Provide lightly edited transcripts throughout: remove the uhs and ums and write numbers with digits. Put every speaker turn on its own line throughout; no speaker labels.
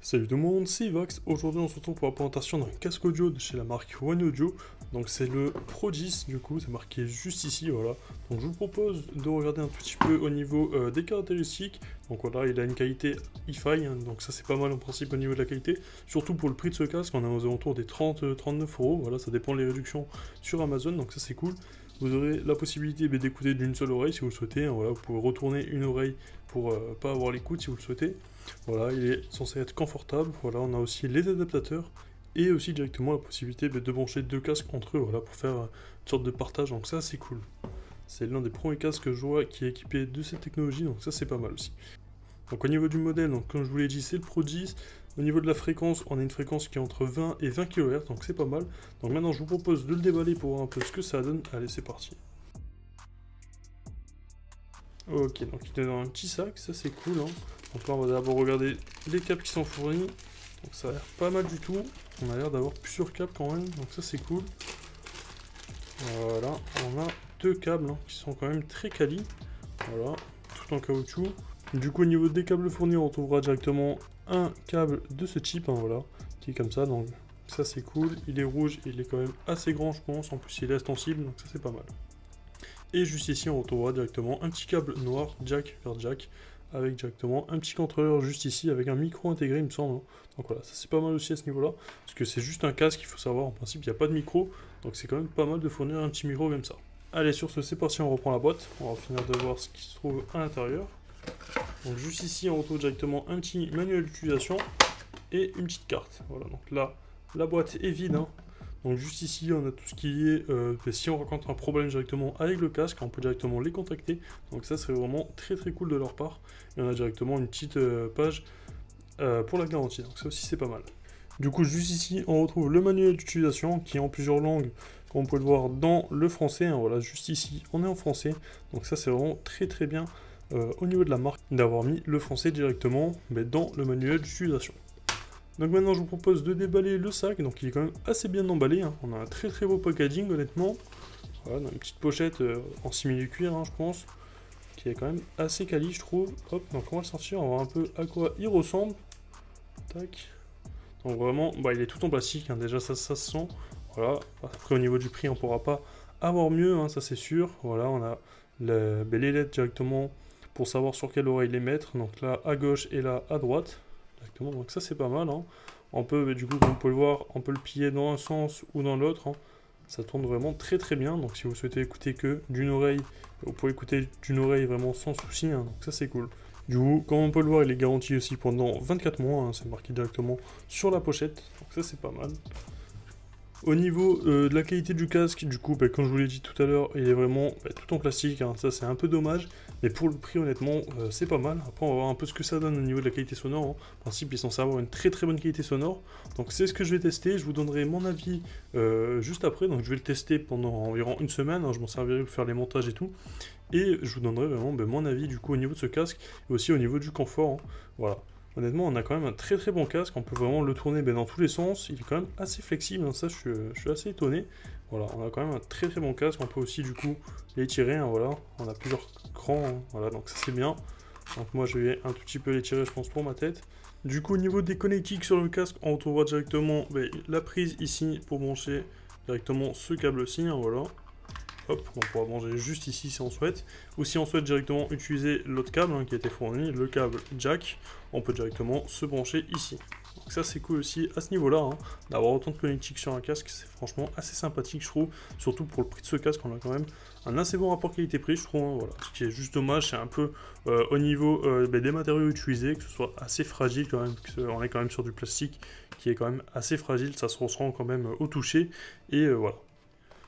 Salut tout le monde, c'est Ivax. Aujourd'hui on se retrouve pour la présentation d'un casque audio de chez la marque One Audio. Donc c'est le Pro 10 du coup, c'est marqué juste ici, voilà. Donc je vous propose de regarder un tout petit peu au niveau des caractéristiques. Donc voilà, il a une qualité hi-fi, hein, donc ça c'est pas mal en principe au niveau de la qualité. Surtout pour le prix de ce casque, on est aux alentours des 30-39 euros, voilà, ça dépend des réductions sur Amazon, donc ça c'est cool. Vous aurez la possibilité d'écouter d'une seule oreille si vous le souhaitez, hein, voilà, vous pouvez retourner une oreille pour pas avoir l'écoute si vous le souhaitez. Voilà, il est censé être confortable. Voilà, on a aussi les adaptateurs et aussi directement la possibilité de brancher deux casques entre eux, voilà, pour faire une sorte de partage. Donc ça, c'est cool. C'est l'un des premiers casques que je vois qui est équipé de cette technologie, donc ça, c'est pas mal aussi. Donc au niveau du modèle, donc comme je vous l'ai dit, c'est le Pro 10. Au niveau de la fréquence, on a une fréquence qui est entre 20 et 20 kHz, donc c'est pas mal. Donc maintenant, je vous propose de le déballer pour voir un peu ce que ça donne. Allez, c'est parti. Ok, donc il est dans un petit sac, ça c'est cool, hein. Donc là on va d'abord regarder les câbles qui sont fournis. Donc ça a l'air pas mal du tout. On a l'air d'avoir plusieurs câbles quand même, donc ça c'est cool. Voilà, on a deux câbles hein, qui sont quand même très quali. Voilà, tout en caoutchouc. Du coup au niveau des câbles fournis, on retrouvera directement un câble de ce type, hein, voilà, qui est comme ça, donc ça c'est cool. Il est rouge, il est quand même assez grand je pense, en plus il est extensible, donc ça c'est pas mal. Et juste ici, on retrouvera directement un petit câble noir, jack vers jack, avec directement un petit contrôleur juste ici, avec un micro intégré, il me semble. Donc voilà, ça c'est pas mal aussi à ce niveau-là, parce que c'est juste un casque, il faut savoir, en principe, il n'y a pas de micro, donc c'est quand même pas mal de fournir un petit micro comme ça. Allez, sur ce, c'est parti, on reprend la boîte, on va finir de voir ce qui se trouve à l'intérieur. Donc juste ici, on retrouve directement un petit manuel d'utilisation et une petite carte. Voilà, donc là, la boîte est vide, hein. Donc juste ici, on a tout ce qui est, si on rencontre un problème directement avec le casque, on peut directement les contacter. Donc ça serait vraiment très très cool de leur part. Et on a directement une petite page pour la garantie. Donc ça aussi c'est pas mal. Du coup juste ici, on retrouve le manuel d'utilisation qui est en plusieurs langues, comme on peut le voir dans le français, hein. Voilà, juste ici, on est en français. Donc ça c'est vraiment très très bien au niveau de la marque d'avoir mis le français directement dans le manuel d'utilisation. Donc maintenant je vous propose de déballer le sac, donc il est quand même assez bien emballé, hein. On a un très très beau packaging honnêtement. Voilà, dans une petite pochette en simili-cuir hein, je pense, qui est quand même assez quali je trouve. Hop, donc on va le sortir, on va voir un peu à quoi il ressemble. Tac. Donc vraiment, il est tout en plastique, hein, déjà ça se sent. Voilà, après au niveau du prix on pourra pas avoir mieux, hein, ça c'est sûr. Voilà, on a les LED directement pour savoir sur quelle oreille les mettre, donc là à gauche et là à droite. Donc ça c'est pas mal, hein. On peut, du coup, comme on peut le voir, on peut le plier dans un sens ou dans l'autre, hein. Ça tourne vraiment très très bien. Donc si vous souhaitez écouter que d'une oreille, vous pouvez écouter d'une oreille vraiment sans souci, hein. Donc ça c'est cool. Du coup, comme on peut le voir, il est garanti aussi pendant 24 mois, hein. C'est marqué directement sur la pochette. Donc ça c'est pas mal. Au niveau de la qualité du casque, du coup, comme je vous l'ai dit tout à l'heure, il est vraiment tout en plastique, hein. Ça c'est un peu dommage, mais pour le prix honnêtement, c'est pas mal. Après on va voir un peu ce que ça donne au niveau de la qualité sonore, hein. En principe il est censé avoir une très très bonne qualité sonore, donc c'est ce que je vais tester, je vous donnerai mon avis juste après, donc je vais le tester pendant environ une semaine, hein. Je m'en servirai pour faire les montages et tout, et je vous donnerai vraiment mon avis du coup au niveau de ce casque, et aussi au niveau du confort, hein. Voilà. Honnêtement, on a quand même un très très bon casque, on peut vraiment le tourner dans tous les sens, il est quand même assez flexible, hein, ça je suis assez étonné. Voilà, on a quand même un très très bon casque, on peut aussi du coup l'étirer, hein, voilà, on a plusieurs crans, hein, voilà, donc ça c'est bien. Donc moi je vais un tout petit peu l'étirer je pense pour ma tête. Du coup au niveau des connectiques sur le casque, on retrouvera directement la prise ici pour brancher directement ce câble-ci, hein, voilà. Hop, on pourra brancher juste ici si on souhaite. Ou si on souhaite directement utiliser l'autre câble hein, qui a été fourni, le câble jack, on peut directement se brancher ici. Donc ça c'est cool aussi à ce niveau-là, hein, d'avoir autant de connectiques sur un casque, c'est franchement assez sympathique je trouve. Surtout pour le prix de ce casque, on a quand même un assez bon rapport qualité-prix je trouve, hein, voilà. Ce qui est juste dommage, c'est un peu au niveau des matériaux utilisés, que ce soit assez fragile quand même, on est quand même sur du plastique qui est quand même assez fragile, ça se ressent quand même au toucher, et voilà.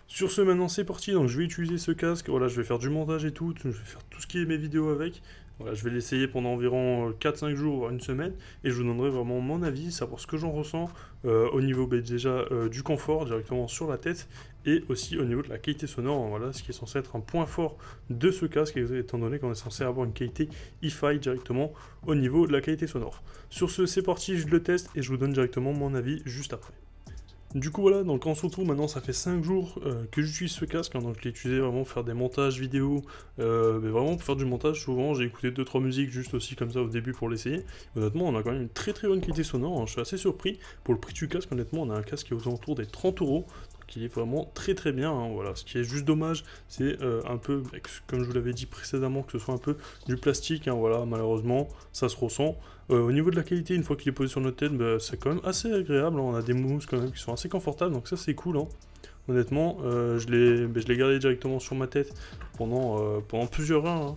Sur ce, maintenant c'est parti, donc je vais utiliser ce casque, voilà, je vais faire du montage et tout, je vais faire tout ce qui est mes vidéos avec. Voilà, je vais l'essayer pendant environ 4-5 jours, voire une semaine, et je vous donnerai vraiment mon avis, savoir ce que j'en ressens au niveau déjà du confort directement sur la tête, et aussi au niveau de la qualité sonore, hein, voilà, ce qui est censé être un point fort de ce casque, étant donné qu'on est censé avoir une qualité hi-fi directement au niveau de la qualité sonore. Sur ce, c'est parti, je le teste, et je vous donne directement mon avis juste après. Du coup voilà, donc en se retrouve maintenant, ça fait 5 jours que j'utilise ce casque, hein, donc je l'ai utilisé vraiment pour faire des montages vidéo, mais vraiment pour faire du montage. Souvent j'ai écouté 2-3 musiques juste aussi comme ça au début pour l'essayer. Honnêtement on a quand même une très bonne qualité sonore, hein. Je suis assez surpris. Pour le prix du casque, honnêtement on a un casque qui est aux alentours des 30 €, qui est vraiment très bien, hein, voilà. Ce qui est juste dommage, c'est un peu, comme je vous l'avais dit précédemment, que ce soit un peu du plastique, hein, voilà, malheureusement, ça se ressent. Au niveau de la qualité, une fois qu'il est posé sur notre tête, bah, c'est quand même assez agréable, hein. On a des mousses quand même qui sont assez confortables, donc ça c'est cool, hein. Honnêtement, je l'ai gardé directement sur ma tête pendant plusieurs heures, hein.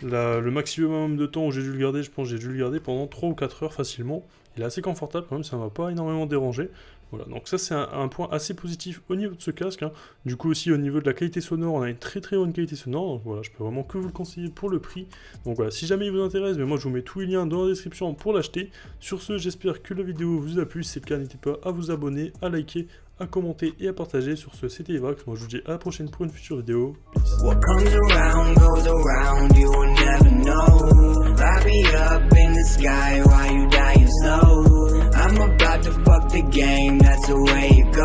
Le maximum de temps où j'ai dû le garder, je pense que j'ai dû le garder pendant 3 ou 4 heures facilement. Il est assez confortable quand même, ça ne m'a pas énormément dérangé. Voilà, donc ça c'est un point assez positif au niveau de ce casque, hein. Du coup aussi au niveau de la qualité sonore, on a une très bonne qualité sonore, donc voilà, je peux vraiment que vous le conseiller pour le prix. Donc voilà, si jamais il vous intéresse, mais moi je vous mets tous les liens dans la description pour l'acheter. Sur ce, j'espère que la vidéo vous a plu, si c'est le cas, n'hésitez pas à vous abonner, à liker, à commenter et à partager. Sur ce, c'était Evax, moi je vous dis à la prochaine pour une future vidéo. Peace. What comes around goes around, you will never know. Light me up in the sky while you dying slow. I'm about to fuck the game, that's the way it goes.